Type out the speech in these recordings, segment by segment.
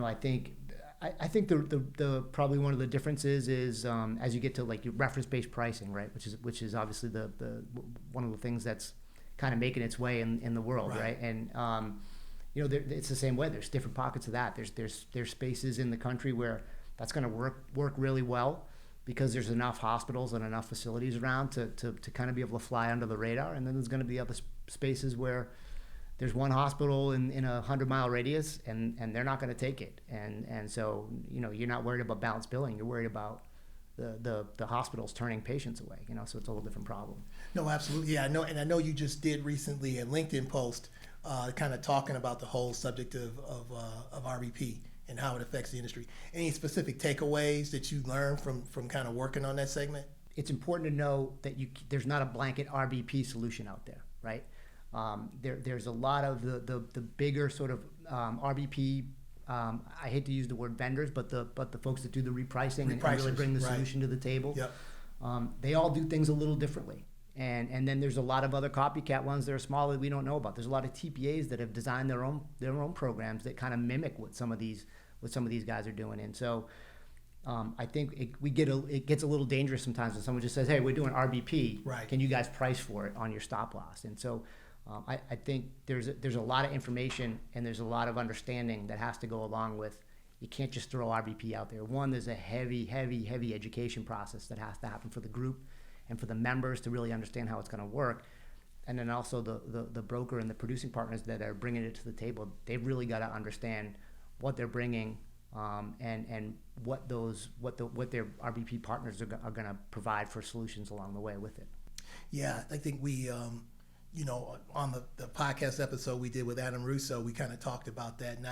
I think the probably one of the differences is as you get to like your reference-based pricing, right? Which is obviously the one of the things that's kind of making its way in the world, right? And it's the same way. There's different pockets of that. There's spaces in the country where that's going to work really well because there's enough hospitals and enough facilities around to kind of be able to fly under the radar. And then there's going to be other spaces where there's one hospital in a 100-mile radius and they're not going to take it. And so, you're not worried about balanced billing. You're worried about the hospitals turning patients away, so it's a whole different problem. No, absolutely. Yeah, I know. And I know you just did recently a LinkedIn post kind of talking about the whole subject of RBP and how it affects the industry. Any specific takeaways that you learned from kind of working on that segment? It's important to know that there's not a blanket RBP solution out there, right? There's a lot of the bigger sort of RBP. I hate to use the word vendors, but the folks that do the repricing and really bring the solution to the table. Yep. They all do things a little differently. And then there's a lot of other copycat ones that are smaller that we don't know about. There's a lot of TPAs that have designed their own programs that kind of mimic what some of these guys are doing. And so I think it gets a little dangerous sometimes when someone just says, "Hey, we're doing RBP. Right. Can you guys price for it on your stop loss?" And so I think there's a lot of information and there's a lot of understanding that has to go along with. You can't just throw RBP out there. One, there's a heavy education process that has to happen for the group and for the members to really understand how it's going to work. And then also the broker and the producing partners that are bringing it to the table, they've really got to understand what they're bringing and what their RBP partners are going to provide for solutions along the way with it. Yeah, I think we, on the podcast episode we did with Adam Russo, we kind of talked about that. And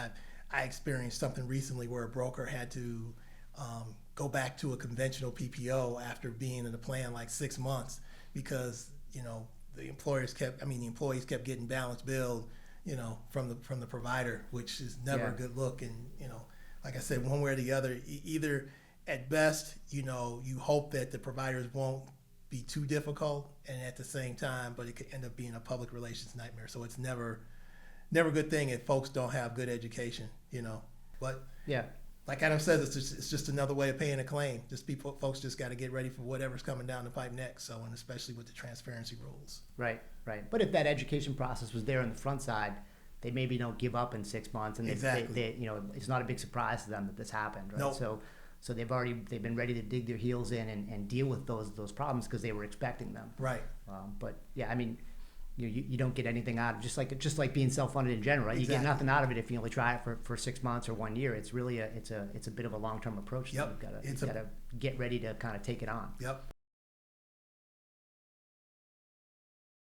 I experienced something recently where a broker had to go back to a conventional PPO after being in a plan like 6 months because, the employees kept getting balance billed, from the provider, which is never a good look. And, like I said, one way or the other, either at best, you hope that the providers won't be too difficult, and at the same time, but it could end up being a public relations nightmare. So it's never a good thing if folks don't have good education, But yeah, like Adam says, it's just another way of paying a claim. Folks just got to get ready for whatever's coming down the pipe next. So, and especially with the transparency rules. Right. But if that education process was there on the front side, they maybe don't give up in 6 months, and they it's not a big surprise to them that this happened, right? Nope. So they've been ready to dig their heels in and deal with those problems because they were expecting them. Right. But yeah, I mean, you don't get anything out of just like being self-funded in general, right? Exactly. You get nothing out of it if you only try it for 6 months or 1 year. It's really it's a bit of a long-term approach. Yep. You've got to get ready to kind of take it on. Yep.